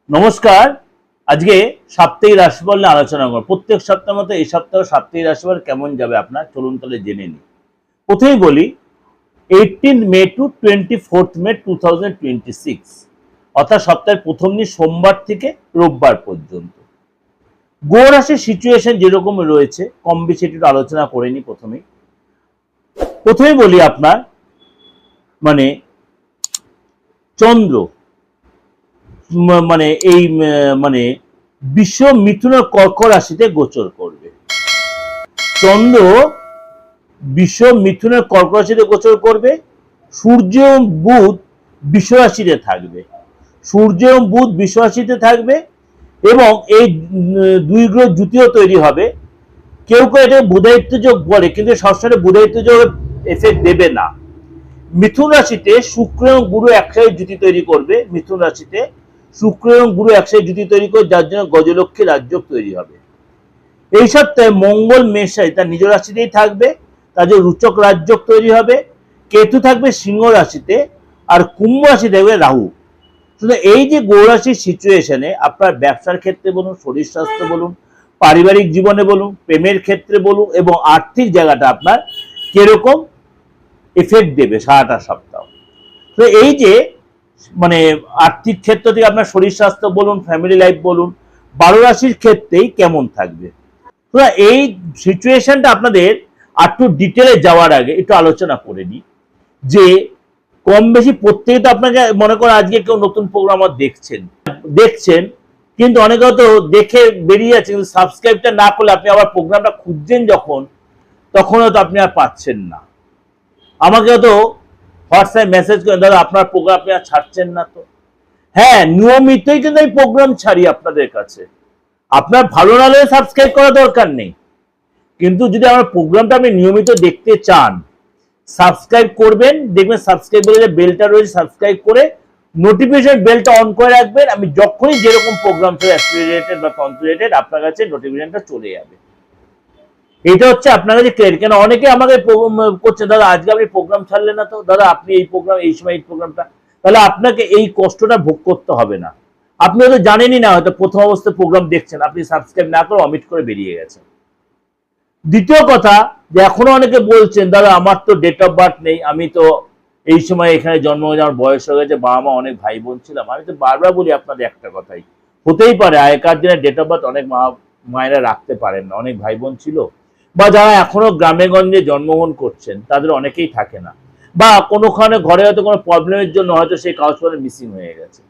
নমস্কার। আজকে সাপ্তাহিক রাশিফল নিয়ে আলোচনা করব। প্রত্যেক সপ্তাহের মতো এই সপ্তাহে সাপ্তাহিক রাশিফল কেমন যাবে আপনার চলুন তাহলে জেনে নিই। প্রথমেই বলি 18 মে টু 24 মে 2026 অর্থাৎ সপ্তাহের প্রথম দিন সোমবার থেকে রোববার পর্যন্ত গ্রহ রাশির সিচুয়েশন যেরকম রয়েছে কম বেশি একটু আলোচনা করে নিই। প্রথমেই বলি আপনার চন্দ্র বিশ্ব মিথুনের কর্ক রাশিতে গোচর করবে। চন্দ্র বিশ্ব মিথুনের কর্ক রাশিতে গোচর করবে। সূর্য এবং বুধ বিশ্ব রাশিতে থাকবে এবং এই দুই গ্রহ জুতিও তৈরি হবে। কেউ কেউ এটা বুধায়িত্ব যোগ বলে, কিন্তু সবসময় বুধায়িত্ব যোগ এফেক্ট দেবে না। মিথুন রাশিতে শুক্র এবং গুরু একসাথে জুতি তৈরি করবে। যার জন্য গজলক্ষ্মী রাজযোগ তৈরি হবে। এই সপ্তাহে মঙ্গল মেষ রাশি তার নিজ রাশিতেই থাকবে, তার জন্য রুচক রাজযোগ তৈরি হবে। কেতু থাকবে সিংহ রাশিতে, আর কুম্ভ রাশি থাকবে রাহু। শুধু এই যে গ্রহ রাশির সিচুয়েশনে আপনার ব্যবসার ক্ষেত্রে বলুন, শরীর স্বাস্থ্য বলুন, পারিবারিক জীবনে বলুন, প্রেমের ক্ষেত্রে বলুন এবং আর্থিক জায়গাটা আপনার কিরকম এফেক্ট দেবে সারাটা সপ্তাহ। তো এই যে আর্থিক ক্ষেত্র থেকে আপনার শরীর স্বাস্থ্য বলুন, ফ্যামিলি লাইফ বলুন, 12 রাশির ক্ষেত্রেই কেমন থাকবে। তো এই সিচুয়েশনটা আপনাদের একটু ডিটেলে যাওয়ার আগে একটু আলোচনা করে নিই যে কম বেশি প্রত্যেকে তো আপনাকে মনে করেন আজকে কেউ নতুন প্রোগ্রাম দেখছেন কিন্তু অনেকে হয়তো দেখে বেরিয়ে যাচ্ছে, কিন্তু সাবস্ক্রাইবটা না করলে আপনি আবার প্রোগ্রামটা খুঁজছেন তখন হয়তো আপনি আর পাচ্ছেন না। আমাকে হয়তো হোয়াটসঅ্যাপ মেসেজ করেন, দাদা আপনার প্রোগ্রাম আপনি আর ছাড়ছেন না। তো হ্যাঁ, নিয়মিতই কিন্তু আমি প্রোগ্রাম ছাড়ি আপনাদের কাছে। আপনার ভালো না লাগলে সাবস্ক্রাইব করা দরকার নেই, কিন্তু যদি আমার প্রোগ্রামটা আপনি নিয়মিত দেখতে চান সাবস্ক্রাইব করবেন। দেখবেন সাবস্ক্রাইব বলে যে বেলটা রয়েছে, সাবস্ক্রাইব করে নোটিফিকেশন বেলটা অন করে রাখবেন। আমি যখনই যেরকম প্রোগ্রাম চলে অ্যাস্ট্রো বা তন্ত্র রিলেটেড আপনার কাছে নোটিফিকেশনটা চলে যাবে। এটা হচ্ছে আপনার কাছে ক্লিয়ার। কেন অনেকে আমাকে করছে, দাদা আজকে আপনি প্রোগ্রাম ছাড়লেন না, তো দাদা আপনি এই প্রোগ্রাম এই সময় এই প্রোগ্রামটা, তাহলে আপনাকে এই কষ্টটা ভোগ করতে হবে না। আপনি হয়তো জানেনই না, হয়তো প্রথম অবস্থায় প্রোগ্রাম দেখছেন, আপনি সাবস্ক্রাইব না করে অমিট করে বেরিয়ে গেছেন। দ্বিতীয় কথা যে এখনো অনেকে বলছেন, দাদা আমার তো ডেট অফ বার্থ নেই, আমি তো এই সময় এখানে জন্ম হয়েছে, আমার বয়স হয়ে গেছে, বাবা মা অনেক ভাই বোন ছিলাম। আমি তো বারবার বলি আপনাদের একটা কথাই, হতেই পারে আগেকার দিনে ডেট অফ বার্থ অনেক মায়েরা রাখতে পারেন না, অনেক ভাই বোন ছিল, বা যারা এখনো গ্রামে গঞ্জে জন্মগ্রহণ করছেন তাদের অনেকেই থাকে না, বা কোনোখানে ঘরে হয়তো কোনো প্রবলেমের জন্য হয়তো সেই কাগজপত্র মিসিং হয়ে গেছে।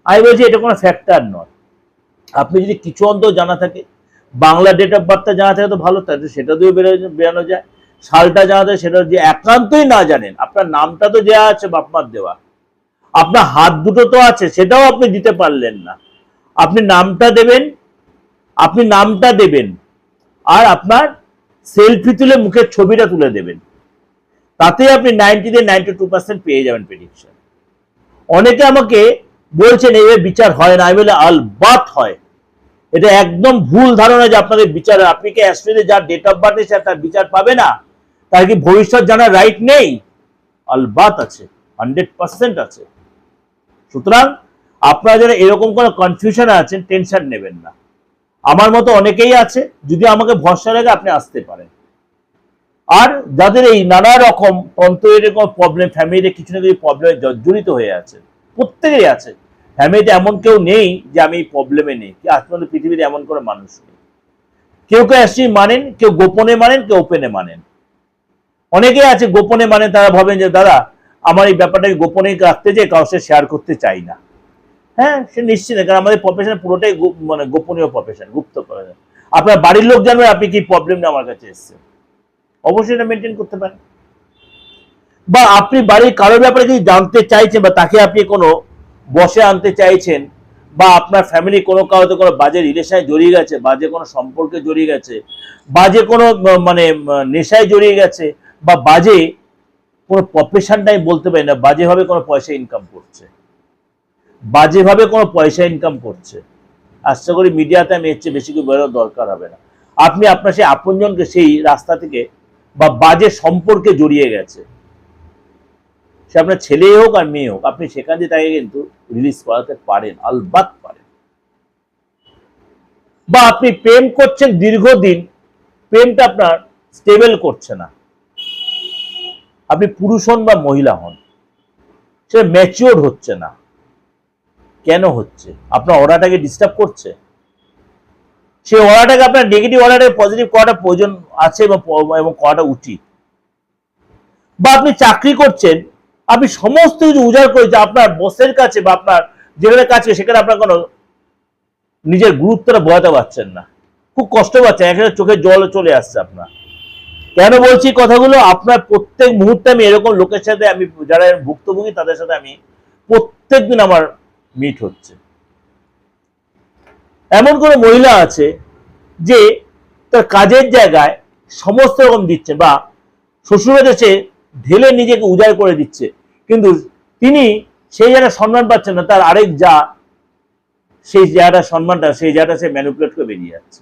আমি বলছি এটা কোনো ফ্যাক্টর নয়। আপনি যদি কিছু অন্তত জানা থাকে, বাংলা ডেট অফ বার্থটা জানা থাকে তো ভালো, তাহলে সেটা দিয়েও বেরানো যায়। সালটা জানা থাকে, সেটা যে একান্তই না জানেন, আপনার নামটা তো দেওয়া আছে বাপমার দেওয়া, আপনার হাত দুটো তো আছে, সেটাও আপনি দিতে পারলেন না। আপনি নামটা দেবেন আর আপনার সেলফি তুলে মুখের ছবিটা তুলে দেবেন, তাতে আপনি 92% পেয়ে যাবেন প্রেডিকশন। অনেকে আমাকে বলছেন এইভাবে বিচার হয় না, আমি বলে আলবাত হয়। এটা একদম ভুল ধারণা যে আপনাদের বিচার, আপনি কি অ্যাস্ট্রোতে যার ডেট অফ বার্থ আছে তার বিচার পাবে না, তার কি ভবিষ্যৎ জানার রাইট নেই? আলবাত আছে, 100% আছে। সুতরাং আপনারা যারা এরকম কোনো কনফিউশন আছেন টেনশন নেবেন না, আমার মতো অনেকেই আছে, যদি আমাকে ভরসা লাগে আপনি আসতে পারেন। আর যাদের এই নানা রকম তন্ত্রের কোনো প্রবলেম, ফ্যামিলিতে কিছু না কিছু প্রবলেমে জড়িত হয়ে আছে, প্রত্যেকেরই আছে, ফ্যামিলিতে এমন কেউ নেই যে আমি এই প্রবলেমে নেই, কি আজ পর্যন্ত পৃথিবীতে এমন কোনো মানুষ নেই। কেউ অ্যাকচুয়ালি মানেন, কেউ গোপনে মানেন, কেউ ওপেনে মানেন। অনেকেই আছে গোপনে মানেন, তারা ভাবেন যে দাদা আমার এই ব্যাপারটাকে গোপনে রাখতে চাই, কারোর সাথে শেয়ার করতে চাই না। হ্যাঁ, সে নিশ্চিত, কারণ আমাদের প্রফেশন পুরোটাই গোপনীয় প্রফেশন, গুপ্ত প্রফেশন। আপনার বাড়ির লোক জানবে আপনি কি প্রবলেম নিয়ে আমার কাছে এসেছেন, অবশ্যই এটা মেনটেন করতে পারেন। বা আপনি বাড়ির কারোর ব্যাপারে যদি জানতে চাইছেন, বা তাকে আপনি কোনো বসে আনতে চাইছেন, বা আপনার ফ্যামিলি কোনো কারোতে কোনো বাজে রিলেশনে জড়িয়ে গেছে, বাজে কোনো সম্পর্কে জড়িয়ে গেছে, বাজে কোনো নেশায় জড়িয়ে গেছে, বা বাজে কোনো প্রফেশনটাই বলতে পারি না, বাজেভাবে কোনো পয়সা ইনকাম করছে, আশা করি মিডিয়াতে আমি এর চেয়ে বেশি কিছু বেরোর দরকার হবে না। আপনি আপনার সেই আপনজনকে সেই রাস্তা থেকে বা বাজে সম্পর্কে জড়িয়ে গেছে, সে আপনার ছেলে হোক আর মেয়ে হোক, আপনি সেখান দিয়ে তাকে কিন্তু রিলিজ করাতে পারেন, আলবাত পারেন। বা আপনি প্রেম করছেন দীর্ঘদিন, প্রেমটা আপনার স্টেবল করছে না, আপনি পুরুষ হন বা মহিলা হন, সে ম্যাচিওর হচ্ছে না। কেন হচ্ছে? আপনার অরাটাকে ডিস্টার্ব করছে। সেই অরাটাকে আপনার নেগেটিভ অরাটাকে পজিটিভ করাটা প্রয়োজন আছে এবং করাটা উচিত। বা আপনি চাকরি করছেন, আপনি সমস্ত কিছু উজাড় করেছে আপনার বসের কাছে বা আপনার যেখানে কাছে, সেখানে আপনার কোনো নিজের গুরুত্বটা বোঝাতে পারছেন না, খুব কষ্ট পাচ্ছেন, এখানে চোখে জল চলে আসছে আপনার। কেন বলছি কথাগুলো? আপনার প্রত্যেক মুহূর্তে আমি এরকম লোকের সাথে, আমি যারা ভুক্তভোগী তাদের সাথে আমি প্রত্যেক দিন আমার মিট হচ্ছে। এমন কোন মহিলা আছে যে তার কাজের জায়গায় সমস্ত রকম দিচ্ছে, বা শ্বশুরের দেশে ঢেলে নিজেকে উজাড় করে দিচ্ছে, কিন্তু তিনি সেই জায়গায় সম্মান পাচ্ছেন না, তার আরেক যা সেই জায়গাটা সম্মানটা, সেই জায়গাটা সে ম্যানিপুলেট করে বেরিয়ে যাচ্ছে।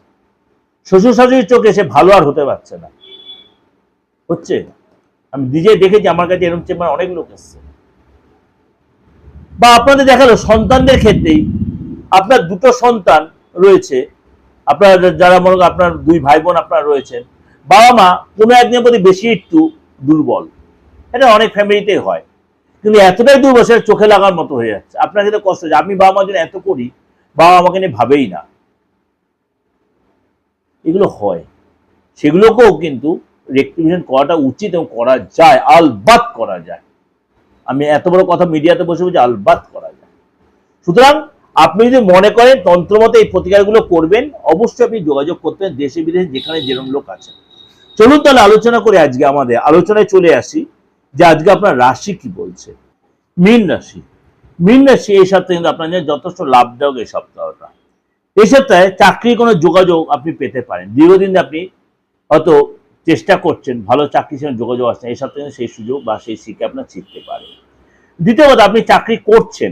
শ্বশুর শাশুড়ির চোখে সে ভালো আর হতে পারছে না। হচ্ছে, আমি নিজে দেখেছি, আমার কাছে এরকম চেম্বার অনেক লোক এসছে। বা আপনাদের দেখালো সন্তানদের ক্ষেত্রেই, আপনার দুটো সন্তান রয়েছে, আপনার যারা মনে করেন আপনার দুই ভাই বোন আপনার রয়েছেন, বাবা মা কোনো একদিনের প্রতি বেশি একটু দুর্বল, এটা অনেক ফ্যামিলিতেই হয়, কিন্তু এতটাই দুর্বল সেটা চোখে লাগার মতো হয়ে যাচ্ছে। আপনার ক্ষেত্রে কষ্ট হচ্ছে, আমি বাবা মার জন্য এত করি, বাবা আমাকে নিয়ে ভাবেই না, এগুলো হয়। সেগুলোকেও কিন্তু রেকটিফিকেশন করাটা উচিত এবং করা যায়, আলবাত করা যায়। আমি এত বড় কথা মিডিয়াতে বসে বলছি, আলবাত করা যায়। সুতরাং আপনি যদি মনে করেন তন্ত্রমতে এই প্রতিকারগুলো করবেন, অবশ্যই আপনি যোগাযোগ করতেন দেশে বিদেশে যেখানে যেরকম লোক আছে। চলুন তাহলে আলোচনা করে আজকে আমাদের আলোচনায় চলে আসি যে আজকে আপনার রাশি কি বলছে। মীন রাশি। মীন রাশি এই সপ্তাহে কিন্তু আপনার জন্য যথেষ্ট লাভদায়ক এই সপ্তাহটা। এই সপ্তাহে চাকরির কোনো যোগাযোগ আপনি পেতে পারেন। দীর্ঘদিন আপনি হয়তো চেষ্টা করছেন ভালো চাকরির সঙ্গে যোগাযোগ আসছে, এই সপ্তাহে সেই সুযোগ বা সেই শিক্ষা আপনার শিখতে পারে। দ্বিতীয় কথা, আপনি চাকরি করছেন,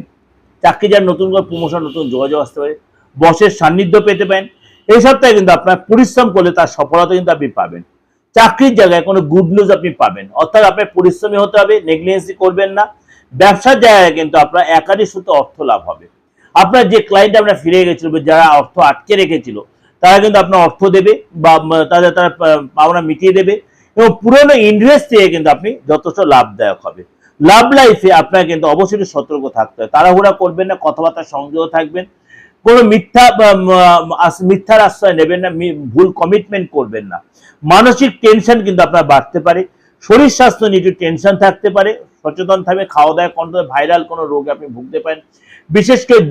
চাকরি যার নতুন করে প্রমোশন, নতুন যোগাযোগ আসতে পারে, বসের সান্নিধ্য পেতে পারেন। এই সপ্তাহে কিন্তু আপনার পরিশ্রম করলে তার সফলতা কিন্তু আপনি পাবেন। চাকরির জায়গায় কোনো গুড নিউজ আপনি পাবেন, অর্থাৎ আপনার পরিশ্রমী হতে হবে, নেগলিজেন্সি করবেন না। ব্যবসার জায়গায় কিন্তু আপনার একাধিক সূত্রে অর্থ লাভ হবে। আপনার যে ক্লায়েন্ট আপনার ফিরে গেছিল, যারা অর্থ আটকে রেখেছিল, তারা কিন্তু আপনার অর্থ দেবে বা তারা পাওনা মিটিয়ে দেবে, এবং পুরনো ইনভেস্ট থেকে কিন্তু আপনি যথেষ্ট লাভদায়ক হবে। লাভ লাইফে আপনার কিন্তু অবশ্যই সতর্ক থাকতে হবে, তাড়াহুড়া করবেন না, কথাবার্তা সংযত থাকবেন, কোনো মিথ্যার আশ্রয় নেবেন না, ভুল কমিটমেন্ট করবেন না। মানসিক টেনশন কিন্তু আপনার বাড়তে পারে, শরীর স্বাস্থ্য নিয়ে একটু টেনশন থাকতে পারে, সচেতন থাকবে। খাওয়া দাওয়া কন্ট্রোল, ভাইরাল কোনো রোগে আপনি ভুগতে পারেন, বিশেষ করে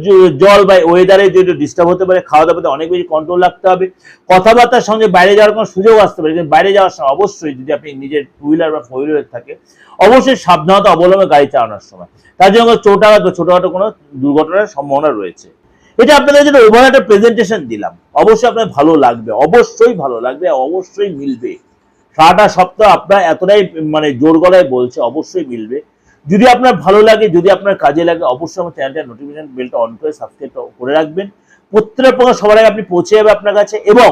জল বা ওয়েদারে যদি ডিস্টার্ব হতে পারে। খাওয়া দাওয়াতে অনেক বেশি কন্ট্রোল রাখতে হবে। কথাবার্তার সঙ্গে বাইরে যাওয়ার কোনো সুযোগ আসতে পারে, কিন্তু বাইরে যাওয়ার সময় অবশ্যই যদি আপনি নিজের টু হুইলার বা ফোর হুইলার থাকে, অবশ্যই সাবধানতা অবলম্বনে গাড়ি চালানোর সময়, তার জন্য চোটাঘাত বা ছোটখাটো কোনো দুর্ঘটনার সম্ভাবনা রয়েছে। এটা আপনাদের জন্য ওভার একটা প্রেজেন্টেশন দিলাম, অবশ্যই আপনার ভালো লাগবে, অবশ্যই ভালো লাগবে, অবশ্যই মিলবে। সারাটা সপ্তাহ আপনার এতটাই মানে জোর গলায় বলছে, অবশ্যই মিলবে। যদি আপনার ভালো লাগে, যদি আপনার কাজে লাগে, অবশ্যই আমার চ্যানেলটা নোটিফিকেশন বেলটা অন করে সাবস্ক্রাইব করে রাখবেন। প্রত্যেকটা প্রকার সবার আগে আপনি পৌঁছে যাবে আপনার কাছে। এবং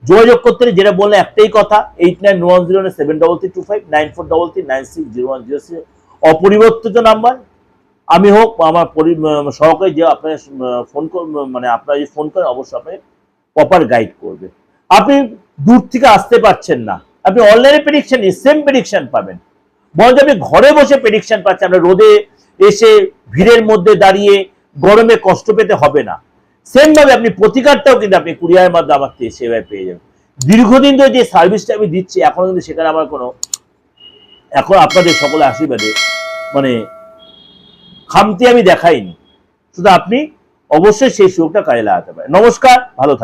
যোগাযোগ করতে যেটা বললেন একটাই কথা, 89107333959433960106 অপরিবর্তিত নাম্বার। আমি হোক আমার সহকারী যে আপনার ফোন মানে আপনারা যে ফোন করেন, অবশ্যই আপনাকে প্রপার গাইড করবে। আপনি দূর থেকে আসতে পারছেন না, আপনি অনলাইনে প্রেডিকশন সেম প্রেডিকশন পাবেন, বরঞ্চ আপনি ঘরে বসে প্রেডিকশন পাচ্ছেন। আপনার রোদে এসে ভিড়ের মধ্যে দাঁড়িয়ে গরমে কষ্ট পেতে হবে না। সেম ভাবে আপনি প্রতিকারটাও কিন্তু আপনি কুরিয়ারের মাধ্যমে আমার সেভাবে পেয়ে যাবেন। দীর্ঘদিন ধরে যে সার্ভিসটা আমি দিচ্ছি, এখনো কিন্তু সেখানে আমার কোনো, এখন আপনাদের সকলের আশীর্বাদে মানে খামতি আমি দেখাইনি। শুধু আপনি অবশ্যই সেই সুযোগটা কাজে লাগাতে পারেন। নমস্কার, ভালো থাকবেন।